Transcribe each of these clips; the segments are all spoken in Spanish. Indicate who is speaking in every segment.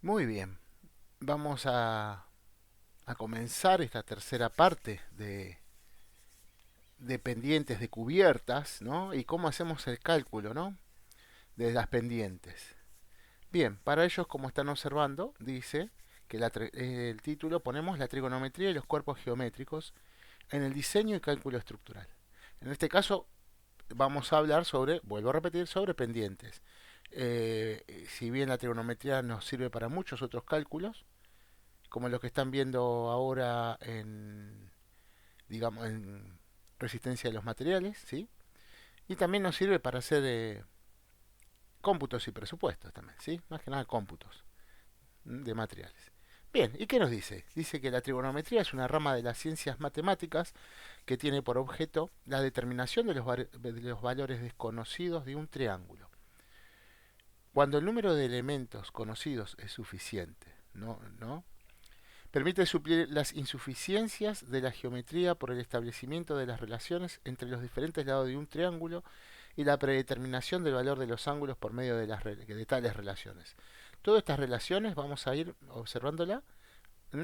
Speaker 1: Muy bien, vamos a comenzar esta tercera parte de pendientes de cubiertas, ¿no? Y cómo hacemos el cálculo, ¿no? De las pendientes. Bien, para ellos, como están observando, dice que el título ponemos la trigonometría y los cuerpos geométricos en el diseño y cálculo estructural. En este caso, vamos a hablar sobre, vuelvo a repetir, sobre pendientes. Si bien la trigonometría nos sirve para muchos otros cálculos, como los que están viendo ahora en, digamos, en resistencia de los materiales, ¿sí? Y también nos sirve para hacer cómputos y presupuestos también, ¿sí? Más que nada cómputos de materiales. Bien, ¿y qué nos dice? Dice que la trigonometría es una rama de las ciencias matemáticas que tiene por objeto la determinación de los valores desconocidos de un triángulo. Cuando el número de elementos conocidos es suficiente, ¿no? Permite suplir las insuficiencias de la geometría por el establecimiento de las relaciones entre los diferentes lados de un triángulo y la predeterminación del valor de los ángulos por medio de tales relaciones. Todas estas relaciones vamos a ir observándolas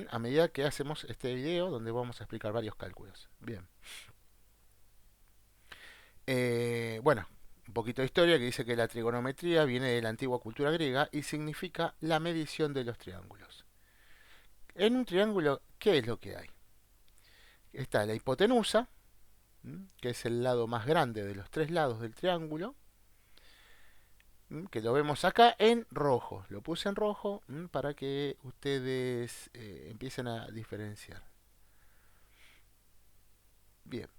Speaker 1: a medida que hacemos este video donde vamos a explicar varios cálculos. Bien. Bueno, un poquito de historia que dice que la trigonometría viene de la antigua cultura griega y significa la medición de los triángulos. En un triángulo, ¿qué es lo que hay? Está la hipotenusa, que es el lado más grande de los tres lados del triángulo, que lo vemos acá en rojo. Lo puse en rojo para que ustedes empiecen a diferenciar. Bien,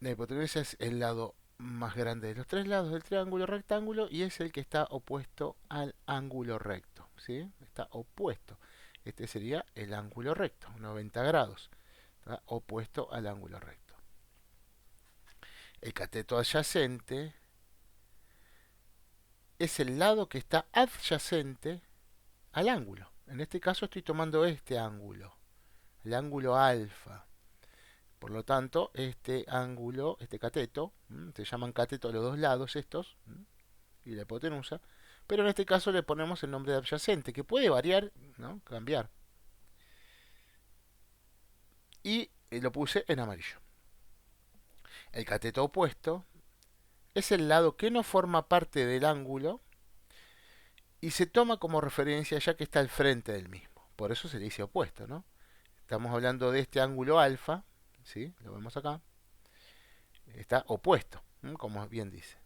Speaker 1: la hipotenusa es el lado más grande de los tres lados del triángulo rectángulo y es el que está opuesto al ángulo recto. ¿Sí? Está opuesto. Este sería el ángulo recto, 90 grados. Está opuesto al ángulo recto. El cateto adyacente es el lado que está adyacente al ángulo. En este caso estoy tomando este ángulo, el ángulo alfa. Por lo tanto, este ángulo, este cateto, se llaman cateto los dos lados estos, y la hipotenusa, pero en este caso le ponemos el nombre de adyacente, que puede variar, ¿no? Cambiar. Y lo puse en amarillo. El cateto opuesto es el lado que no forma parte del ángulo y se toma como referencia ya que está al frente del mismo. Por eso se le dice opuesto, ¿no? Estamos hablando de este ángulo alfa, ¿sí? Lo vemos acá. Está opuesto, como bien dice.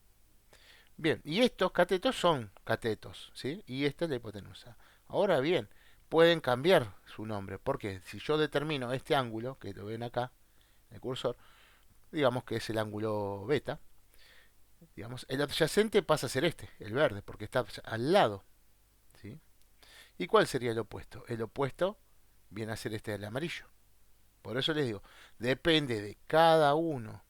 Speaker 1: Bien, y estos catetos son catetos, ¿sí? Y esta es la hipotenusa. Ahora bien, pueden cambiar su nombre, porque si yo determino este ángulo, que lo ven acá, en el cursor, digamos que es el ángulo beta, digamos, el adyacente pasa a ser este, el verde, porque está al lado, ¿sí? ¿Y cuál sería el opuesto? El opuesto viene a ser este del amarillo. Por eso les digo, depende de cada uno,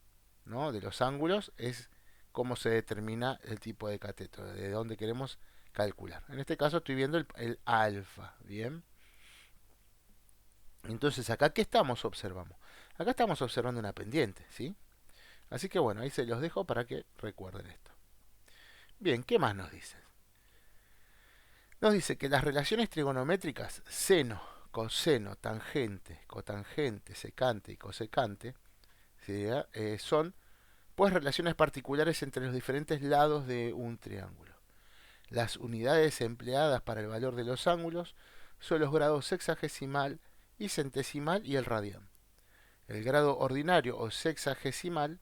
Speaker 1: ¿no? De los ángulos, es cómo se determina el tipo de cateto, de dónde queremos calcular. En este caso estoy viendo el alfa, ¿bien? Entonces, acá, ¿qué estamos observando? Acá estamos observando una pendiente, ¿sí? Así que bueno, ahí se los dejo para que recuerden esto. Bien, ¿qué más nos dice? Nos dice que las relaciones trigonométricas seno, coseno, tangente, cotangente, secante y cosecante, ¿sí? Son pues relaciones particulares entre los diferentes lados de un triángulo. Las unidades empleadas para el valor de los ángulos son los grados sexagesimal y centesimal y el radián. El grado ordinario o sexagesimal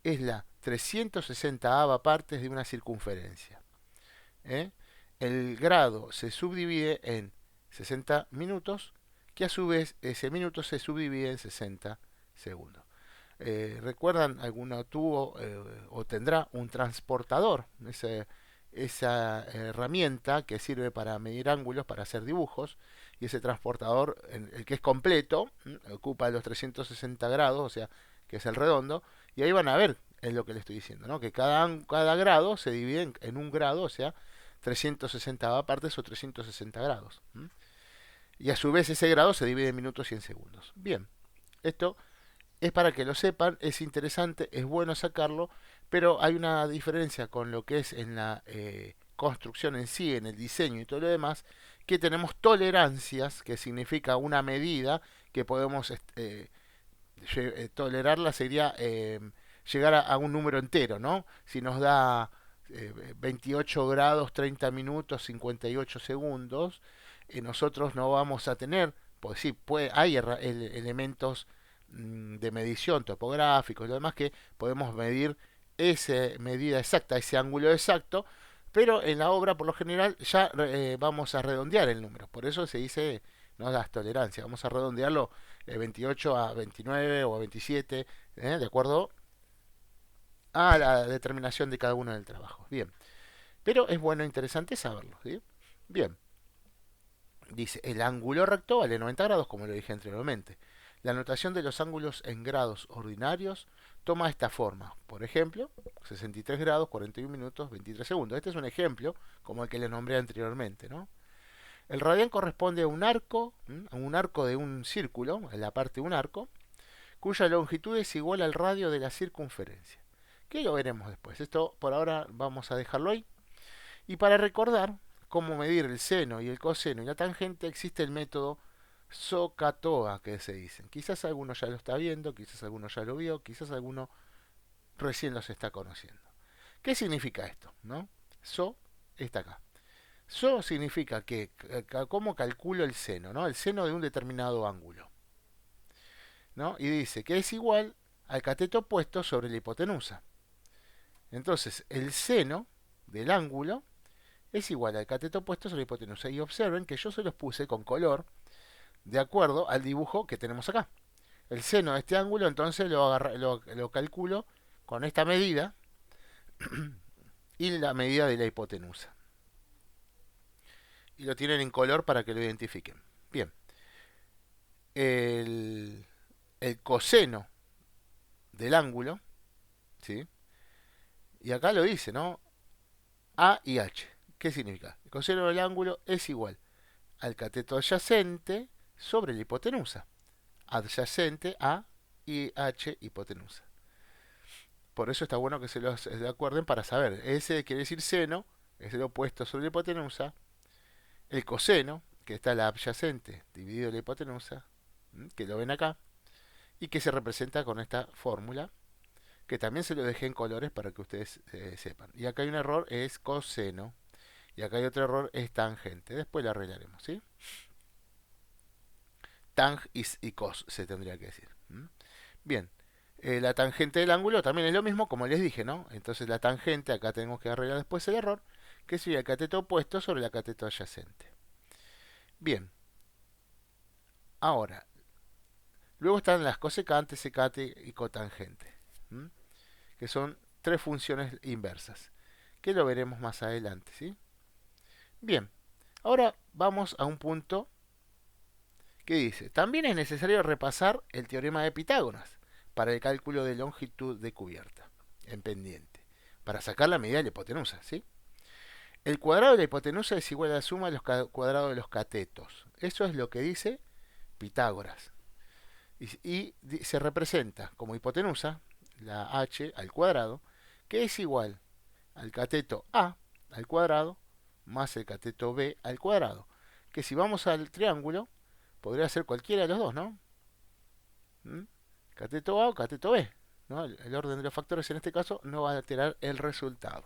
Speaker 1: es la 360ava partes de una circunferencia. ¿eh? El grado se subdivide en 60 minutos, que a su vez ese minuto se subdivide en 60 segundos. ¿Recuerdan? Alguno tuvo o tendrá un transportador, esa herramienta que sirve para medir ángulos, para hacer dibujos, y ese transportador, el que es completo, ocupa los 360 grados, o sea, que es el redondo, y ahí van a ver, es lo que les estoy diciendo, ¿no? Que cada grado se divide en un grado, o sea, 360 partes o 360 grados. Y a su vez ese grado se divide en minutos y en segundos. Bien, esto es para que lo sepan, es interesante, es bueno sacarlo, pero hay una diferencia con lo que es en la construcción en sí, en el diseño y todo lo demás, que tenemos tolerancias, que significa una medida que podemos tolerarla sería llegar a un número entero, ¿no? Si nos da 28 grados, 30 minutos, 58 segundos, nosotros no vamos a tener, pues sí, hay elementos de medición topográficos y lo demás que podemos medir esa medida exacta, ese ángulo exacto, pero en la obra por lo general ya vamos a redondear el número, por eso se dice no das tolerancia, vamos a redondearlo 28 a 29 o a 27, de acuerdo a la determinación de cada uno del trabajo. Bien, pero es bueno, interesante saberlo. ¿Sí? Bien, dice, el ángulo recto vale 90 grados, como lo dije anteriormente. La notación de los ángulos en grados ordinarios toma esta forma. Por ejemplo, 63 grados, 41 minutos, 23 segundos. Este es un ejemplo, como el que le nombré anteriormente, ¿no? El radián corresponde a un arco de un círculo, en la parte de un arco, cuya longitud es igual al radio de la circunferencia. Que lo veremos después. Esto por ahora vamos a dejarlo ahí. Y para recordar cómo medir el seno y el coseno y la tangente, existe el método SOHCAHTOA que se dicen. Quizás alguno ya lo está viendo, quizás alguno ya lo vio, quizás alguno recién los está conociendo. ¿Qué significa esto? ¿No? SO está acá. SO significa que cómo calculo el seno, ¿no? El seno de un determinado ángulo, ¿no? Y dice que es igual al cateto opuesto sobre la hipotenusa. Entonces, el seno del ángulo es igual al cateto opuesto sobre la hipotenusa. Y observen que yo se los puse con color de acuerdo al dibujo que tenemos acá. El seno de este ángulo, entonces lo calculo con esta medida y la medida de la hipotenusa. Y lo tienen en color para que lo identifiquen. Bien. El coseno del ángulo, ¿sí? Y acá lo dice, ¿no? A y H. ¿Qué significa? El coseno del ángulo es igual al cateto adyacente sobre la hipotenusa. Adyacente a y H hipotenusa. Por eso está bueno que se los acuerden para saber. Ese quiere decir seno, es el opuesto sobre la hipotenusa. El coseno, que está la adyacente dividido la hipotenusa, que lo ven acá, y que se representa con esta fórmula, que también se lo dejé en colores para que ustedes sepan. Y acá hay un error, es coseno, y acá hay otro error, es tangente. Después lo arreglaremos, ¿sí? Tang y cos se tendría que decir. Bien, la tangente del ángulo también es lo mismo, como les dije, ¿no? Entonces la tangente, acá tenemos que arreglar después el error, que sería el cateto opuesto sobre la cateto adyacente. Bien, ahora, luego están las cosecante, secante y cotangente, que son tres funciones inversas, que lo veremos más adelante, ¿sí? Bien, ahora vamos a un punto que dice, también es necesario repasar el teorema de Pitágoras para el cálculo de longitud de cubierta en pendiente, para sacar la medida de la hipotenusa, ¿sí? El cuadrado de la hipotenusa es igual a la suma de los cuadrados de los catetos. Eso es lo que dice Pitágoras. Y se representa como hipotenusa, la h al cuadrado, que es igual al cateto a al cuadrado más el cateto b al cuadrado. Que si vamos al triángulo, podría ser cualquiera de los dos, ¿no? Cateto a o cateto b, ¿no? El orden de los factores en este caso no va a alterar el resultado.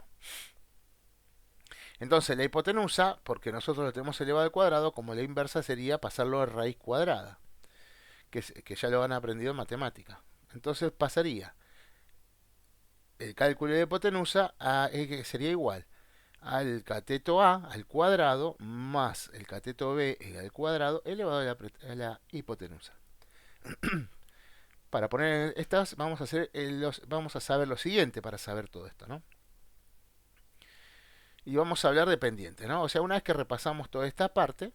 Speaker 1: Entonces la hipotenusa, porque nosotros lo tenemos elevado al cuadrado, como la inversa sería pasarlo a raíz cuadrada, que ya lo han aprendido en matemática. Entonces pasaría el cálculo de hipotenusa sería igual al cateto A al cuadrado más el cateto B al cuadrado elevado a la hipotenusa. Para poner estas vamos a saber lo siguiente para saber todo esto, ¿no? Y vamos a hablar de pendiente, ¿no? O sea, una vez que repasamos toda esta parte,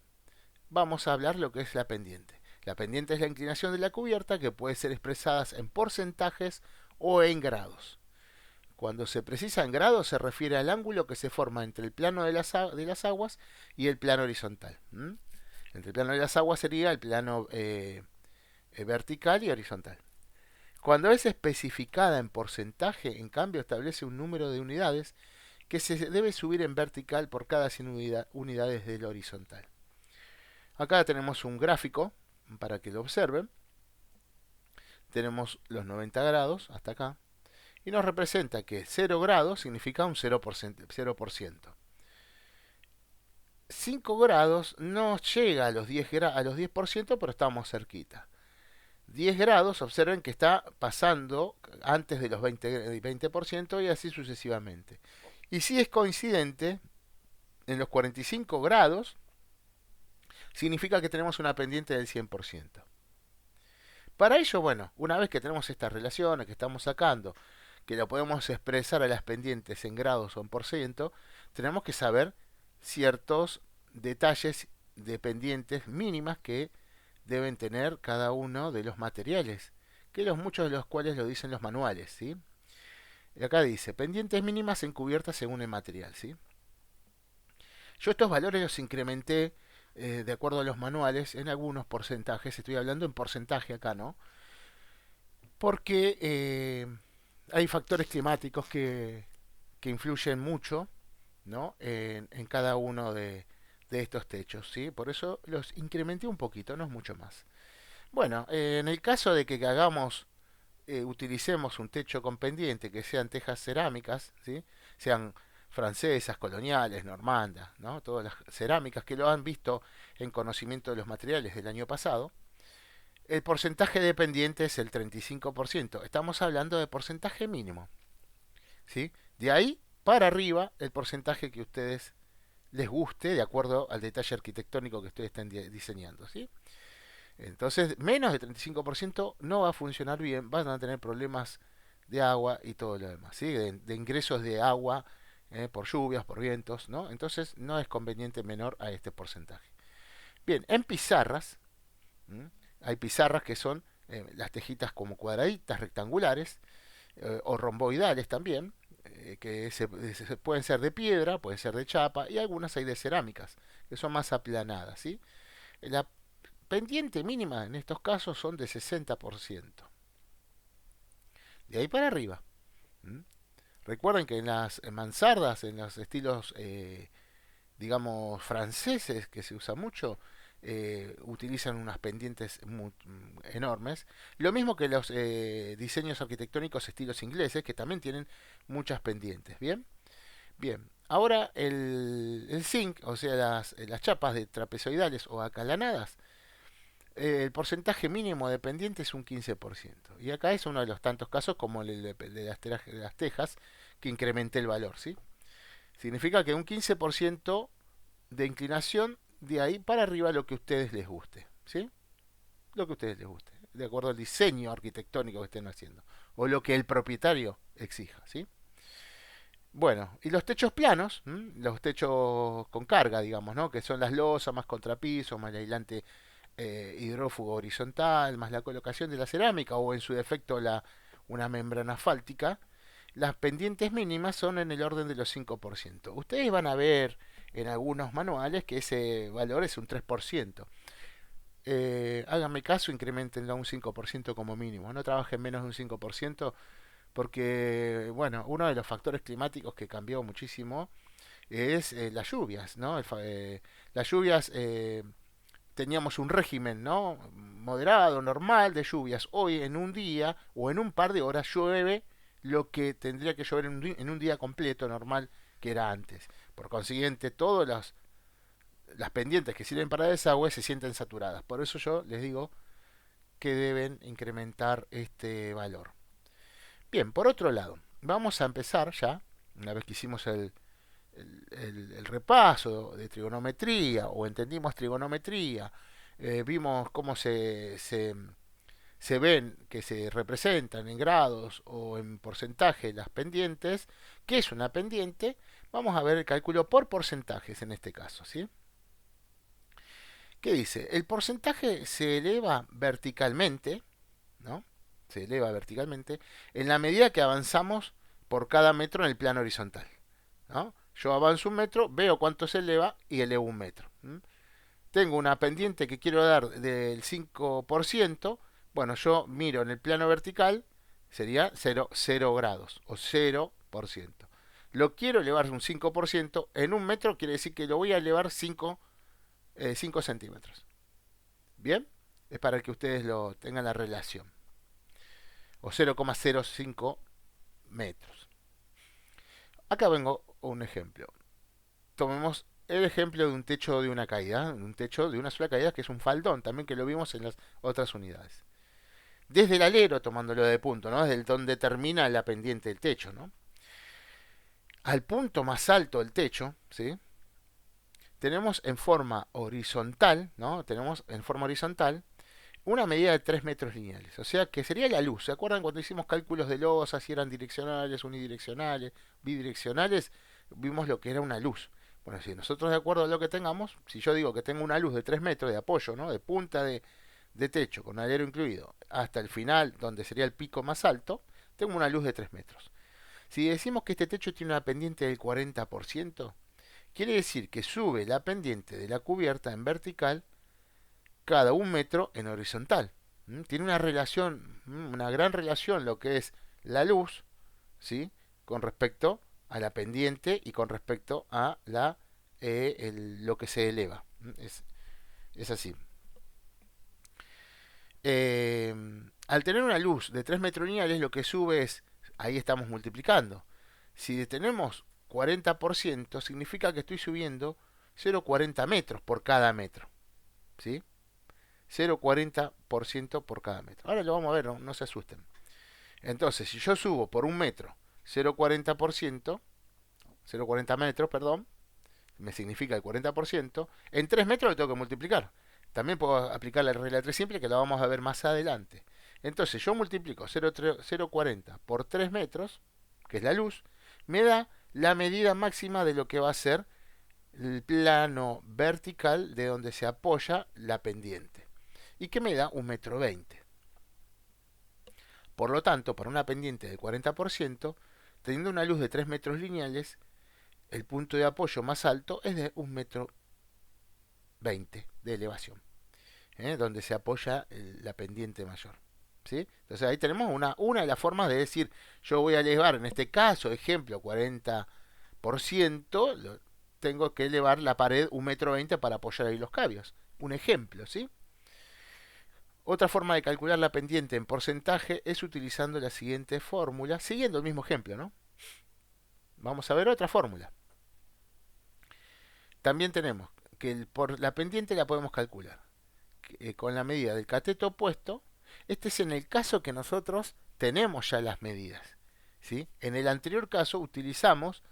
Speaker 1: vamos a hablar lo que es la pendiente. La pendiente es la inclinación de la cubierta que puede ser expresada en porcentajes o en grados. Cuando se precisa en grados se refiere al ángulo que se forma entre el plano de las aguas y el plano horizontal. Entre el plano de las aguas sería el plano vertical y horizontal. Cuando es especificada en porcentaje, en cambio, establece un número de unidades que se debe subir en vertical por cada 100 unidades del horizontal. Acá tenemos un gráfico para que lo observen. Tenemos los 90 grados hasta acá. Y nos representa que 0 grados significa un 0%. 5 grados no llega a los 10%, pero estamos cerquita. 10 grados, observen que está pasando antes de los 20% y así sucesivamente. Y si es coincidente, en los 45 grados, significa que tenemos una pendiente del 100%. Para ello, bueno, una vez que tenemos estas relaciones que estamos sacando, que lo podemos expresar a las pendientes en grados o en por ciento, tenemos que saber ciertos detalles de pendientes mínimas que deben tener cada uno de los materiales, que muchos de los cuales lo dicen los manuales, ¿sí? Y acá dice, pendientes mínimas encubiertas según el material, ¿sí? Yo estos valores los incrementé de acuerdo a los manuales en algunos porcentajes, estoy hablando en porcentaje acá, ¿no? Porque hay factores climáticos que influyen mucho, ¿no? En cada uno de estos techos, ¿sí? Por eso los incrementé un poquito, no es mucho más. Bueno, en el caso de que utilicemos un techo con pendiente, que sean tejas cerámicas, ¿sí? Sean francesas, coloniales, normandas, ¿no? Todas las cerámicas que lo han visto en conocimiento de los materiales del año pasado, el porcentaje de pendiente es el 35%. Estamos hablando de porcentaje mínimo, ¿sí? De ahí para arriba, el porcentaje que a ustedes les guste, de acuerdo al detalle arquitectónico que ustedes estén diseñando, ¿sí? Entonces, menos de 35% no va a funcionar bien, van a tener problemas de agua y todo lo demás, ¿sí? De ingresos de agua por lluvias, por vientos, ¿no? Entonces, no es conveniente menor a este porcentaje. Bien, en pizarras, ¿m? Hay pizarras que son las tejitas como cuadraditas, rectangulares, o romboidales también, que pueden ser de piedra, pueden ser de chapa, y algunas hay de cerámicas, que son más aplanadas, ¿sí? La pendiente mínima en estos casos son de 60%. De ahí para arriba. ¿Mm? Recuerden que en las mansardas, en los estilos, digamos, franceses, que se usa mucho, utilizan unas pendientes enormes. Lo mismo que los diseños arquitectónicos estilos ingleses, que también tienen muchas pendientes. Bien, bien. Ahora el zinc, o sea, las chapas de trapezoidales o acalanadas, el porcentaje mínimo de pendiente es un 15%. Y acá es uno de los tantos casos como el de las tejas, que incrementé el valor, ¿sí? Significa que un 15% de inclinación de ahí para arriba lo que a ustedes les guste, ¿sí? Lo que a ustedes les guste, de acuerdo al diseño arquitectónico que estén haciendo, o lo que el propietario exija, ¿sí? Bueno, y los techos planos, los techos con carga, digamos, ¿no? Que son las losas más contrapiso, más el aislante hidrófugo horizontal, más la colocación de la cerámica o en su defecto una membrana asfáltica, las pendientes mínimas son en el orden de los 5%. Ustedes van a ver en algunos manuales que ese valor es un 3%. Háganme caso, incrementenlo a un 5% como mínimo. No trabajen menos de un 5% porque, bueno, uno de los factores climáticos que cambió muchísimo es las lluvias, ¿no? Las lluvias, teníamos un régimen, ¿no? Moderado, normal de lluvias. Hoy en un día o en un par de horas llueve lo que tendría que llover en un día completo normal que era antes. Por consiguiente, todas las pendientes que sirven para desagüe se sienten saturadas. Por eso yo les digo que deben incrementar este valor. Bien, por otro lado, vamos a empezar ya, una vez que hicimos el repaso de trigonometría o entendimos trigonometría, vimos cómo se ven, que se representan en grados o en porcentaje las pendientes. ¿Qué es una pendiente? Vamos a ver el cálculo por porcentajes en este caso, ¿sí? ¿Qué dice? El porcentaje se eleva verticalmente, ¿no? Se eleva verticalmente en la medida que avanzamos por cada metro en el plano horizontal, ¿no? Yo avanzo un metro, veo cuánto se eleva y elevo un metro. Tengo una pendiente que quiero dar del 5%. Bueno, yo miro en el plano vertical, sería 0 grados o 0%. lo quiero elevar un 5%, en un metro quiere decir que lo voy a elevar 5 centímetros. ¿Bien? Es para que ustedes lo tengan la relación. O 0,05 metros. Acá vengo un ejemplo. Tomemos el ejemplo de un techo de una caída, un techo de una sola caída que es un faldón, también que lo vimos en las otras unidades. Desde el alero, tomándolo de punto, ¿no? Desde donde termina la pendiente del techo, ¿no? Al punto más alto del techo, ¿sí? Tenemos en forma horizontal, ¿no? Tenemos en forma horizontal una medida de 3 metros lineales. O sea que sería la luz. ¿Se acuerdan cuando hicimos cálculos de losa, si eran direccionales, unidireccionales, bidireccionales? Vimos lo que era una luz. Bueno, si nosotros de acuerdo a lo que tengamos, si yo digo que tengo una luz de 3 metros de apoyo, ¿no? De punta de techo, con alero incluido, hasta el final, donde sería el pico más alto, tengo una luz de 3 metros. Si decimos que este techo tiene una pendiente del 40%, quiere decir que sube la pendiente de la cubierta en vertical cada 1 metro en horizontal. Tiene una relación, una gran relación lo que es la luz, ¿sí? Con respecto a la pendiente y con respecto a lo que se eleva. Es así. Eh, Al tener una luz de 3 metros lineales, lo que sube es, ahí estamos multiplicando. Si tenemos 40%, significa que estoy subiendo 0,40 metros por cada metro. ¿Sí? 0,40% por cada metro. Ahora lo vamos a ver, no se asusten. Entonces, si yo subo por un metro 0,40%, 0,40 metros, perdón, me significa el 40%, en 3 metros lo tengo que multiplicar. También puedo aplicar la regla de 3 simple que la vamos a ver más adelante. Entonces yo multiplico 0,40 por 3 metros, que es la luz, me da la medida máxima de lo que va a ser el plano vertical de donde se apoya la pendiente. Y que me da 1,20 m. Por lo tanto, para una pendiente del 40%, teniendo una luz de 3 metros lineales, el punto de apoyo más alto es de 1,20 m de elevación, donde se apoya la pendiente mayor. ¿Sí? Entonces ahí tenemos una de las formas de decir, yo voy a elevar, en este caso, ejemplo, 40%, tengo que elevar la pared 1,20 m para apoyar ahí los cables. Un ejemplo, ¿sí? Otra forma de calcular la pendiente en porcentaje es utilizando la siguiente fórmula, siguiendo el mismo ejemplo, ¿no? Vamos a ver otra fórmula. También tenemos que por la pendiente la podemos calcular con la medida del cateto opuesto. Este es en el caso que nosotros tenemos ya las medidas, ¿sí? En el anterior caso utilizamos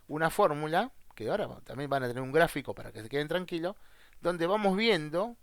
Speaker 1: una fórmula, que ahora también van a tener un gráfico para que se queden tranquilos, donde vamos viendo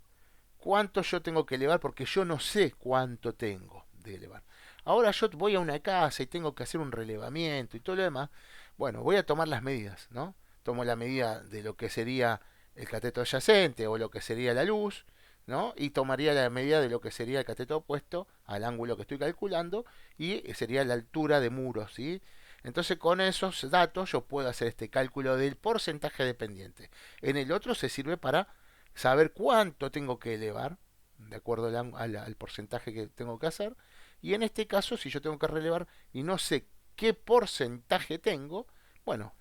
Speaker 1: cuánto yo tengo que elevar porque yo no sé cuánto tengo de elevar. Ahora yo voy a una casa y tengo que hacer un relevamiento y todo lo demás. Bueno, voy a tomar las medidas, ¿no? Tomo la medida de lo que sería el cateto adyacente o lo que sería la luz, ¿no? Y tomaría la medida de lo que sería el cateto opuesto al ángulo que estoy calculando y sería la altura de muros, ¿sí? Entonces con esos datos yo puedo hacer este cálculo del porcentaje de pendiente. En el otro se sirve para saber cuánto tengo que elevar, de acuerdo al porcentaje que tengo que hacer. Y en este caso, si yo tengo que relevar y no sé qué porcentaje tengo, bueno,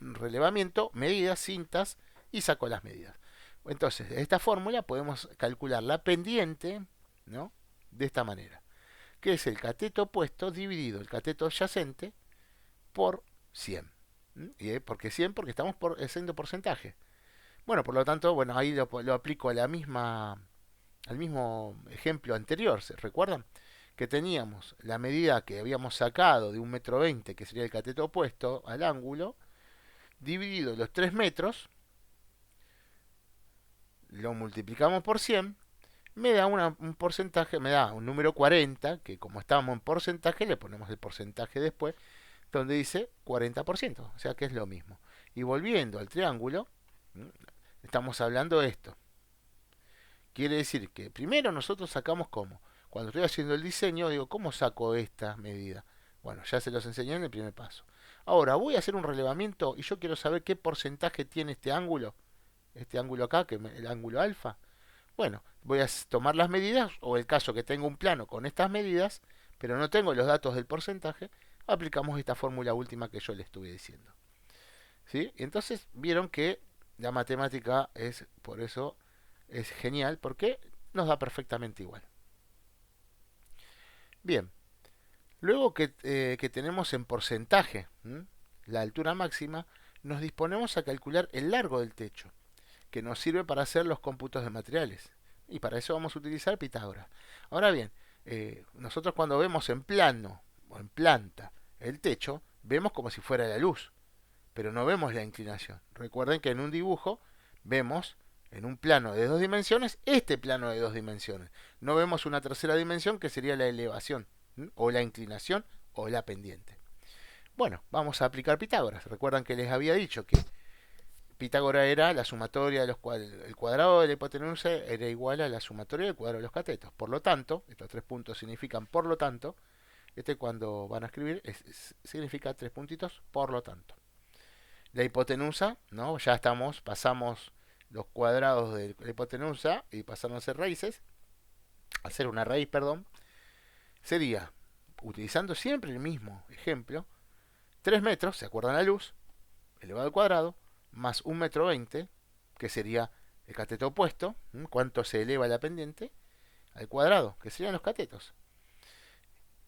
Speaker 1: relevamiento, medidas, cintas y saco las medidas. Entonces, de esta fórmula podemos calcular la pendiente, ¿no? De esta manera, que es el cateto opuesto dividido el cateto adyacente por 100. ¿Y por qué 100? Porque estamos haciendo porcentaje. Bueno, por lo tanto, bueno, ahí lo aplico a al mismo ejemplo anterior, ¿se recuerdan? Que teníamos la medida que habíamos sacado de 1,20 m, que sería el cateto opuesto al ángulo, dividido los 3 metros, lo multiplicamos por 100, me da un porcentaje, me da un número 40, que como estábamos en porcentaje, le ponemos el porcentaje después, donde dice 40%, o sea que es lo mismo. Y volviendo al triángulo, estamos hablando de esto. Quiere decir que primero nosotros sacamos cómo. Cuando estoy haciendo el diseño, digo, ¿cómo saco esta medida? Bueno, ya se los enseñé en el primer paso. Ahora, voy a hacer un relevamiento y yo quiero saber qué porcentaje tiene este ángulo acá, que el ángulo alfa. Bueno, voy a tomar las medidas, o el caso que tengo un plano con estas medidas, pero no tengo los datos del porcentaje. aplicamos esta fórmula última que yo le estuve diciendo. ¿Sí? Y entonces vieron que la matemática es, por eso, es genial, porque nos da perfectamente igual. Bien, luego que tenemos en porcentaje la altura máxima, nos disponemos a calcular el largo del techo, que nos sirve para hacer los cómputos de materiales. Y para eso vamos a utilizar Pitágoras. Ahora bien, nosotros cuando vemos en plano o en planta el techo, vemos como si fuera la luz, pero no vemos la inclinación. Recuerden que en un dibujo vemos en un plano de dos dimensiones este plano de dos dimensiones. No vemos una tercera dimensión que sería la elevación, o la inclinación o la pendiente. Bueno, vamos a aplicar Pitágoras. Recuerdan que les había dicho que Pitágoras era la sumatoria de los el cuadrado de la hipotenusa era igual a la sumatoria del cuadrado de los catetos. Por lo tanto, estos tres puntos significan por lo tanto. Cuando van a escribir significa tres puntitos por lo tanto. La hipotenusa, ¿no? Ya pasamos los cuadrados de la hipotenusa y pasaron a ser raíces, a ser una raíz, perdón, sería, utilizando siempre el mismo ejemplo, 3 metros, ¿se acuerdan la luz? Elevado al cuadrado, más 1,20 m, que sería el cateto opuesto, cuánto se eleva la pendiente, al cuadrado, que serían los catetos.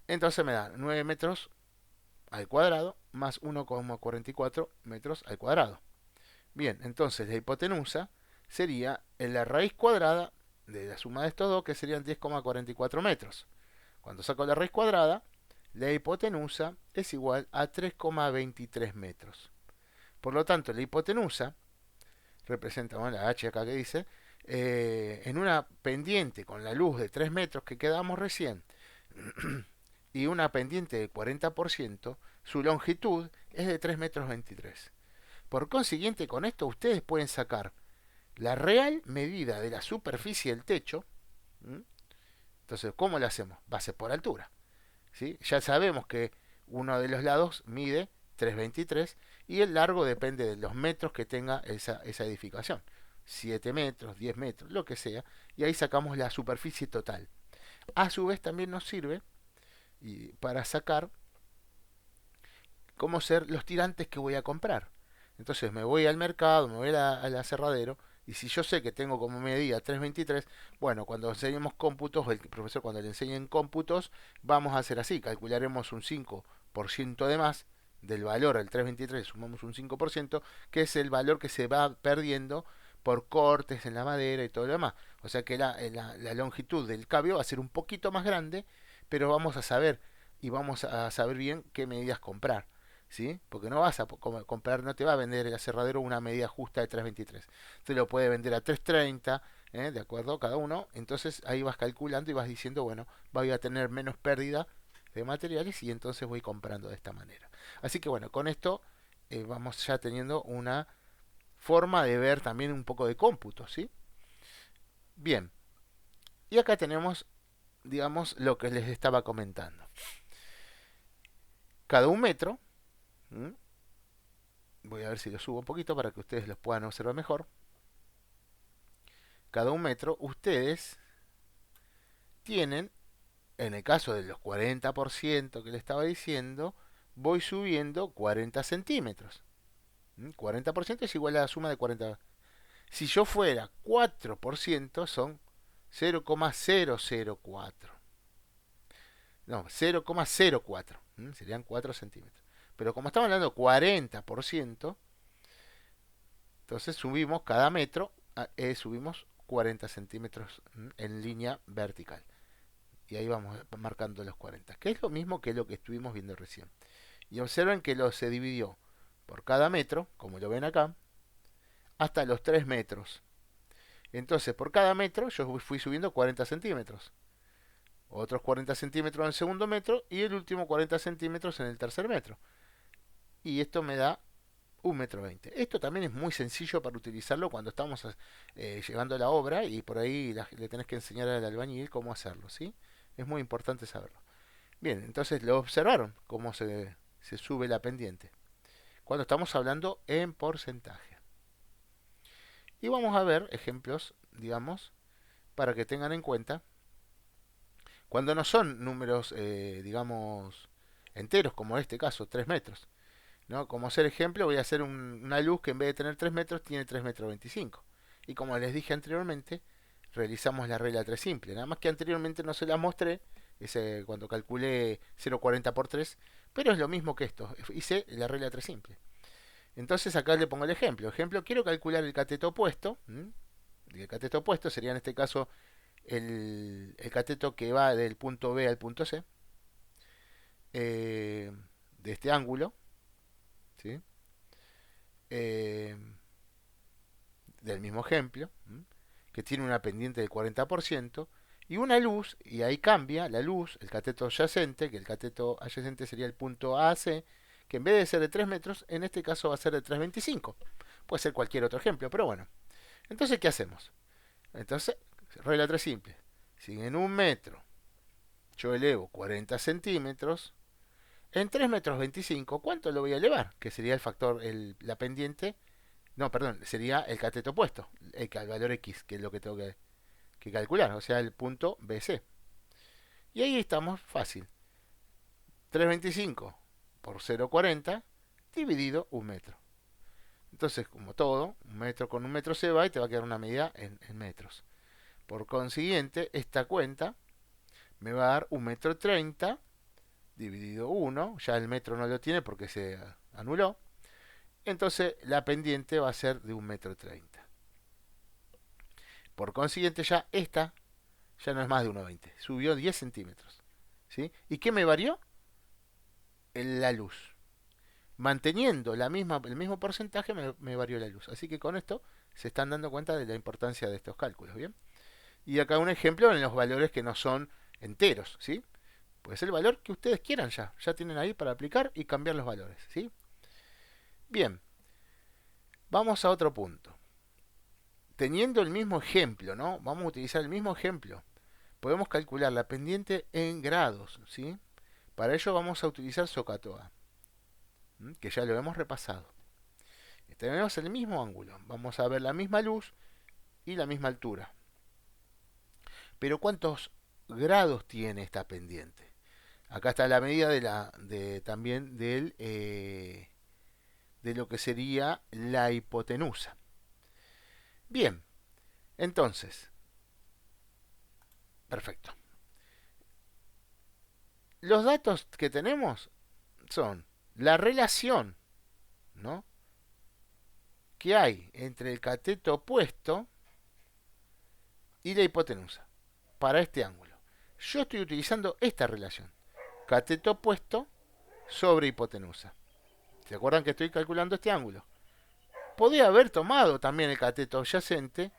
Speaker 1: Entonces me da 9 metros al cuadrado más 1,44 metros al cuadrado. Bien, entonces la hipotenusa sería en la raíz cuadrada de la suma de estos dos, que serían 10,44 metros. Cuando saco la raíz cuadrada, la hipotenusa es igual a 3,23 metros. Por lo tanto, la hipotenusa representa, bueno, la H acá que dice, en una pendiente con la luz de 3 metros que quedamos recién y una pendiente de 40%, su longitud es de 3 metros 23. Por consiguiente, con esto ustedes pueden sacar la real medida de la superficie del techo. Entonces, ¿cómo lo hacemos? Base por altura. ¿Sí? Ya sabemos que uno de los lados mide 3,23 y el largo depende de los metros que tenga esa edificación. 7 metros, 10 metros, lo que sea. Y ahí sacamos la superficie total. A su vez también nos sirve para sacar cómo ser los tirantes que voy a comprar. Entonces me voy al mercado, me voy al aserradero, y si yo sé que tengo como medida 3,23, bueno, cuando enseñemos cómputos, el profesor cuando le enseñen cómputos, vamos a hacer así, calcularemos un 5% de más del valor al 3,23, sumamos un 5%, que es el valor que se va perdiendo por cortes en la madera y todo lo demás. O sea que la longitud del cambio va a ser un poquito más grande, pero vamos a saber y vamos a saber bien qué medidas comprar. ¿Sí? Porque no vas a comprar, no te va a vender el aserradero una medida justa de 3,23. Te lo puede vender a 3,30, ¿de acuerdo? Cada uno. Entonces ahí vas calculando y vas diciendo, bueno, voy a tener menos pérdida de materiales y entonces voy comprando de esta manera. Así que bueno, con esto vamos ya teniendo una forma de ver también un poco de cómputo, ¿sí? Bien. Y acá tenemos, digamos, lo que les estaba comentando. Cada un metro, voy a ver si lo subo un poquito para que ustedes los puedan observar mejor. Cada un metro, ustedes tienen, en el caso de los 40% que le estaba diciendo, voy subiendo 40 centímetros. 40% es igual a la suma de 40. Si yo fuera 4%, son 0,004. No, 0,04. Serían 4 centímetros. Pero como estamos hablando de 40%, entonces subimos cada metro, subimos 40 centímetros en línea vertical. Y ahí vamos marcando los 40, que es lo mismo que lo que estuvimos viendo recién. Y observen que se dividió por cada metro, como lo ven acá, hasta los 3 metros. Entonces, por cada metro yo fui subiendo 40 centímetros. Otros 40 centímetros en el segundo metro y el último 40 centímetros en el tercer metro. Y esto me da 1,20 m. Esto también es muy sencillo para utilizarlo cuando estamos llevando a la obra y por ahí le tenés que enseñar al albañil cómo hacerlo, ¿sí? Es muy importante saberlo. Bien, entonces lo observaron cómo se sube la pendiente. Cuando estamos hablando en porcentaje. Y vamos a ver ejemplos, digamos, para que tengan en cuenta. Cuando no son números, digamos, enteros, como en este caso, 3 metros. ¿No? Como hacer ejemplo, voy a hacer una luz que en vez de tener 3 metros, tiene 3 metros 25. Y como les dije anteriormente, realizamos la regla 3 simple. Nada más que anteriormente no se la mostré, cuando calculé 0,40 por 3, pero es lo mismo que esto. Hice la regla 3 simple. Entonces acá le pongo el ejemplo. Ejemplo, quiero calcular el cateto opuesto. El cateto opuesto sería en este caso el cateto que va del punto B al punto C, de este ángulo, ¿sí? Eh, del mismo ejemplo, que tiene una pendiente del 40%, y una luz, y ahí cambia la luz, el cateto adyacente, que el cateto adyacente sería el punto AC, que en vez de ser de 3 metros, en este caso va a ser de 3,25. Puede ser cualquier otro ejemplo, pero bueno. Entonces, ¿qué hacemos? Entonces, regla 3 simple. Si en 1 metro yo elevo 40 centímetros, en 3 metros 25, ¿cuánto lo voy a elevar? Que sería el factor, la pendiente. No, perdón, sería el cateto opuesto, el valor X, que es lo que tengo que calcular, o sea, el punto BC. Y ahí estamos, fácil. 3,25 por 0,40 dividido 1 metro. Entonces, como todo, 1 metro con 1 metro se va y te va a quedar una medida en metros. Por consiguiente, esta cuenta me va a dar 1,30 m dividido 1. Ya el metro no lo tiene porque se anuló. Entonces, la pendiente va a ser de 1,30 m. Por consiguiente, ya esta ya no es más de 1,20. Subió 10 centímetros. ¿Sí? ¿Y qué me varió? La luz. Manteniendo el mismo porcentaje me varió la luz. Así que con esto se están dando cuenta de la importancia de estos cálculos. ¿Bien? Y acá un ejemplo en los valores que no son enteros. ¿Sí? Puede ser el valor que ustedes quieran ya. Ya tienen ahí para aplicar y cambiar los valores. ¿Sí? Bien. Vamos a otro punto. Teniendo el mismo ejemplo, ¿no? Vamos a utilizar el mismo ejemplo. Podemos calcular la pendiente en grados, ¿sí? Para ello vamos a utilizar SOHCAHTOA, que ya lo hemos repasado. Tenemos el mismo ángulo, vamos a ver la misma luz y la misma altura. Pero ¿cuántos grados tiene esta pendiente? Acá está la medida también de lo que sería la hipotenusa. Bien, entonces, perfecto. Los datos que tenemos son la relación, ¿no?, que hay entre el cateto opuesto y la hipotenusa para este ángulo. Yo estoy utilizando esta relación, cateto opuesto sobre hipotenusa. ¿Se acuerdan que estoy calculando este ángulo? Podría haber tomado también el cateto adyacente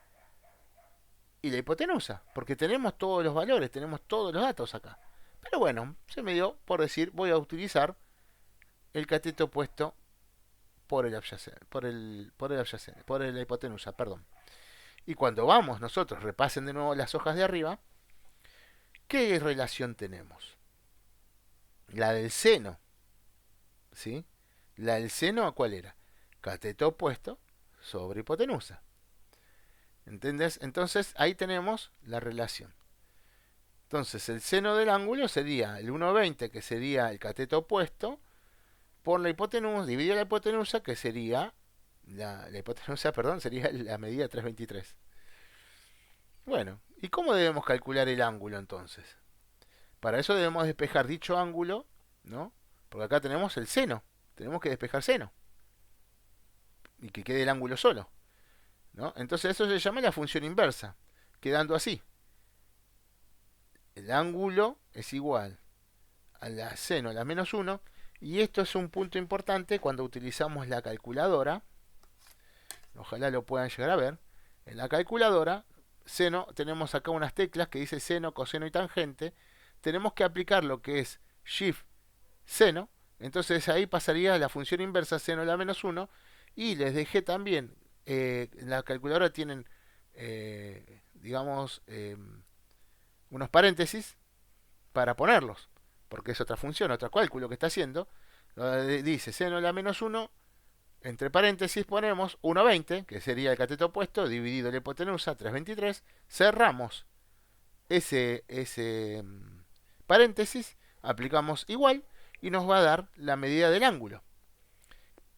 Speaker 1: y la hipotenusa, porque tenemos todos los valores, tenemos todos los datos acá. Pero bueno, se me dio por decir, voy a utilizar el cateto opuesto por el adyacente, por la hipotenusa, perdón. Y cuando vamos nosotros, repasen de nuevo las hojas de arriba, ¿qué relación tenemos? La del seno, ¿sí? La del seno, ¿a cuál era? Cateto opuesto sobre hipotenusa. ¿Entendés? Entonces ahí tenemos la relación. Entonces el seno del ángulo sería el 1,20, que sería el cateto opuesto, por la hipotenusa, dividido la hipotenusa, que sería la hipotenusa, perdón, sería la medida 3,23. Bueno, ¿y cómo debemos calcular el ángulo entonces? Para eso debemos despejar dicho ángulo, ¿no? Porque acá tenemos el seno, tenemos que despejar seno y que quede el ángulo solo, ¿no? Entonces eso se llama la función inversa, quedando así. El ángulo es igual a la seno a la menos 1, y esto es un punto importante cuando utilizamos la calculadora. Ojalá lo puedan llegar a ver. En la calculadora, seno, tenemos acá unas teclas que dice seno, coseno y tangente. Tenemos que aplicar lo que es shift seno. Entonces ahí pasaría la función inversa seno a la menos 1. Y les dejé también, en la calculadora tienen, digamos, unos paréntesis para ponerlos, porque es otra función, otro cálculo que está haciendo. Dice seno a la menos 1, entre paréntesis ponemos 1,20, que sería el cateto opuesto, dividido la hipotenusa, 3,23. Cerramos ese paréntesis, aplicamos igual, y nos va a dar la medida del ángulo.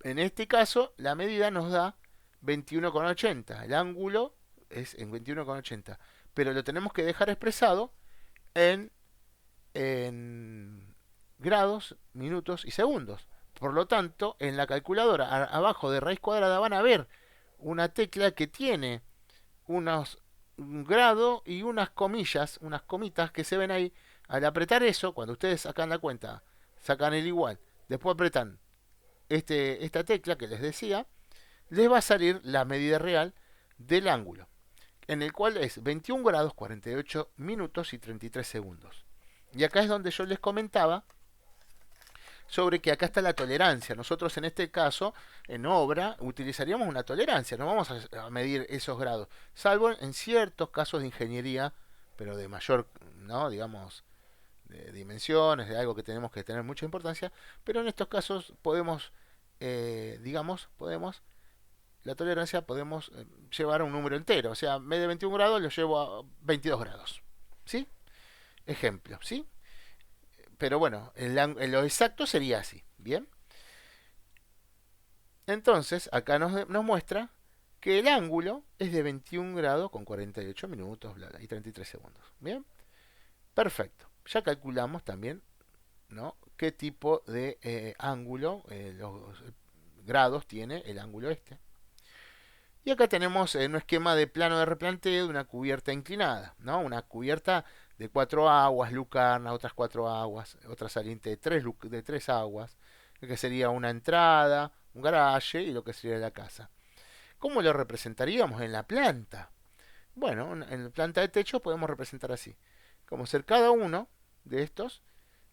Speaker 1: En este caso, la medida nos da 21,80. El ángulo es en 21,80. Pero lo tenemos que dejar expresado en grados, minutos y segundos. Por lo tanto, en la calculadora, abajo de raíz cuadrada, van a ver una tecla que tiene un grado y unas comillas, unas comitas que se ven ahí. Al apretar eso, cuando ustedes sacan la cuenta, sacan el igual, después apretan esta tecla que les decía, les va a salir la medida real del ángulo, en el cual es 21 grados 48 minutos y 33 segundos. Y acá es donde yo les comentaba sobre que acá está la tolerancia. Nosotros en este caso, en obra, utilizaríamos una tolerancia, no vamos a medir esos grados, salvo en ciertos casos de ingeniería, pero de mayor, no, digamos, de dimensiones, de algo que tenemos que tener mucha importancia, pero en estos casos podemos, podemos, la tolerancia podemos llevar a un número entero, o sea, en vez de 21 grados lo llevo a 22 grados, ¿sí? Ejemplo, ¿sí? Pero bueno, lo exacto sería así, ¿bien? Entonces, acá nos muestra que el ángulo es de 21 grados con 48 minutos bla, bla, y 33 segundos. ¿Bien? Perfecto. Ya calculamos también, ¿no?, qué tipo de ángulo, los grados tiene el ángulo este. Y acá tenemos un esquema de plano de replanteo de una cubierta inclinada, ¿no? Una cubierta de 4 aguas, lucarna, otras 4 aguas, otra saliente de 3 aguas, que sería una entrada, un garaje y lo que sería la casa. ¿Cómo lo representaríamos en la planta? Bueno, en la planta de techo podemos representar así. Como ser cada uno de estos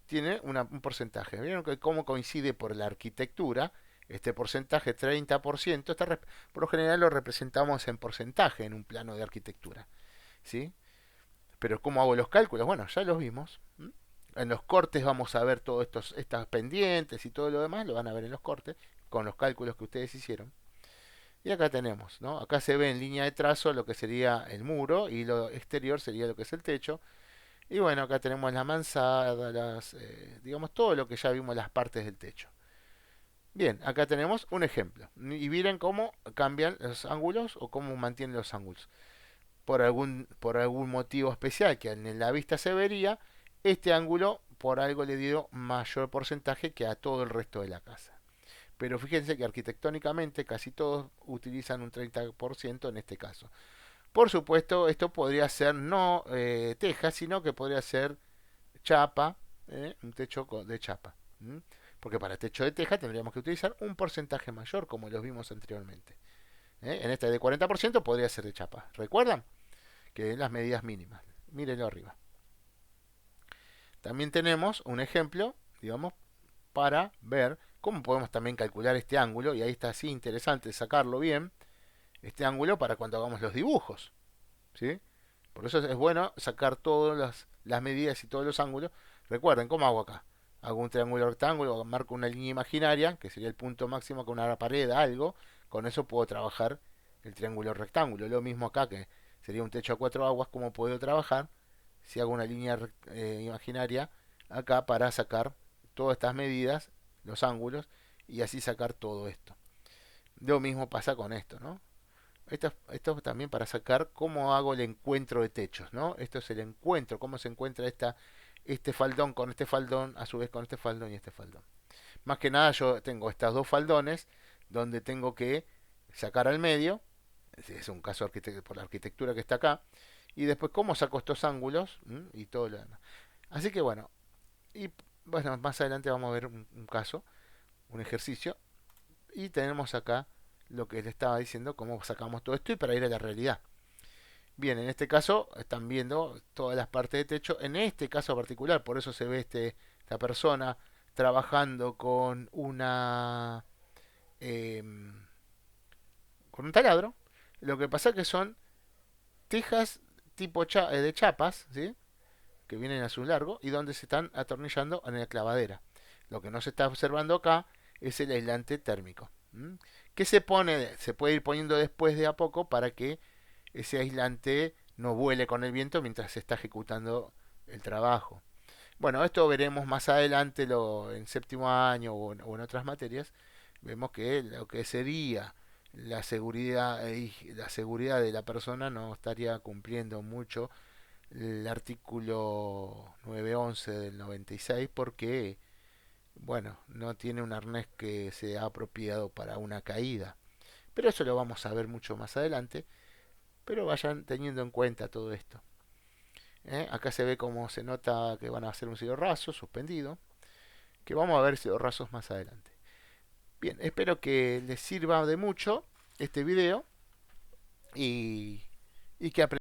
Speaker 1: tiene un porcentaje. ¿Vieron cómo coincide por la arquitectura? Este porcentaje, 30%, por lo general lo representamos en porcentaje en un plano de arquitectura. ¿Sí? Pero ¿cómo hago los cálculos? Bueno, ya los vimos. En los cortes vamos a ver todas estas pendientes y todo lo demás, lo van a ver en los cortes, con los cálculos que ustedes hicieron. Y acá tenemos, ¿no? Acá se ve en línea de trazo lo que sería el muro y lo exterior sería lo que es el techo. Y bueno, acá tenemos la mansarda, digamos todo lo que ya vimos, las partes del techo. Bien, acá tenemos un ejemplo. Y miren cómo cambian los ángulos o cómo mantienen los ángulos. Por algún motivo especial que en la vista se vería, este ángulo por algo le dio mayor porcentaje que a todo el resto de la casa. Pero fíjense que arquitectónicamente casi todos utilizan un 30% en este caso. Por supuesto, esto podría ser no teja, sino que podría ser chapa, un techo de chapa. Porque para techo de teja tendríamos que utilizar un porcentaje mayor, como los vimos anteriormente. En este de 40% podría ser de chapa. ¿Recuerdan? Que es las medidas mínimas. Mírenlo arriba. También tenemos un ejemplo, digamos, para ver cómo podemos también calcular este ángulo. Y ahí está así interesante sacarlo bien. Este ángulo para cuando hagamos los dibujos. ¿Sí? Por eso es bueno sacar todas las medidas y todos los ángulos. Recuerden, ¿cómo hago acá? Hago un triángulo rectángulo, marco una línea imaginaria, que sería el punto máximo con una pared, algo. Con eso puedo trabajar el triángulo rectángulo. Lo mismo acá, que sería un techo a 4 aguas, ¿cómo puedo trabajar? Si hago una línea imaginaria acá para sacar todas estas medidas, los ángulos, y así sacar todo esto. Lo mismo pasa con esto, ¿no? Esto también para sacar cómo hago el encuentro de techos, ¿no? Esto es el encuentro, cómo se encuentra este faldón con este faldón, a su vez con este faldón y este faldón. Más que nada yo tengo estas dos faldones donde tengo que sacar al medio, es un caso por la arquitectura que está acá, y después cómo saco estos ángulos y todo lo demás. Así que bueno, y bueno, más adelante vamos a ver un caso, un ejercicio, y tenemos acá lo que les estaba diciendo, cómo sacamos todo esto y para ir a la realidad. Bien, en este caso están viendo todas las partes de techo. En este caso particular, por eso se ve esta persona trabajando eh, con un taladro. Lo que pasa es que son tejas tipo de chapas, ¿sí? Que vienen a su largo y donde se están atornillando en la clavadera. Lo que no se está observando acá es el aislante térmico. Que se puede ir poniendo después de a poco para que ese aislante no vuele con el viento mientras se está ejecutando el trabajo. Bueno, esto veremos más adelante en séptimo año o en otras materias. Vemos que lo que sería la seguridad de la persona no estaría cumpliendo mucho el artículo 911 del 96 porque, bueno, no tiene un arnés que sea apropiado para una caída. Pero eso lo vamos a ver mucho más adelante. Pero vayan teniendo en cuenta todo esto. Acá se ve cómo se nota que van a hacer un cielo raso, suspendido. Que vamos a ver cielos rasos más adelante. Bien, espero que les sirva de mucho este video y que aprendan.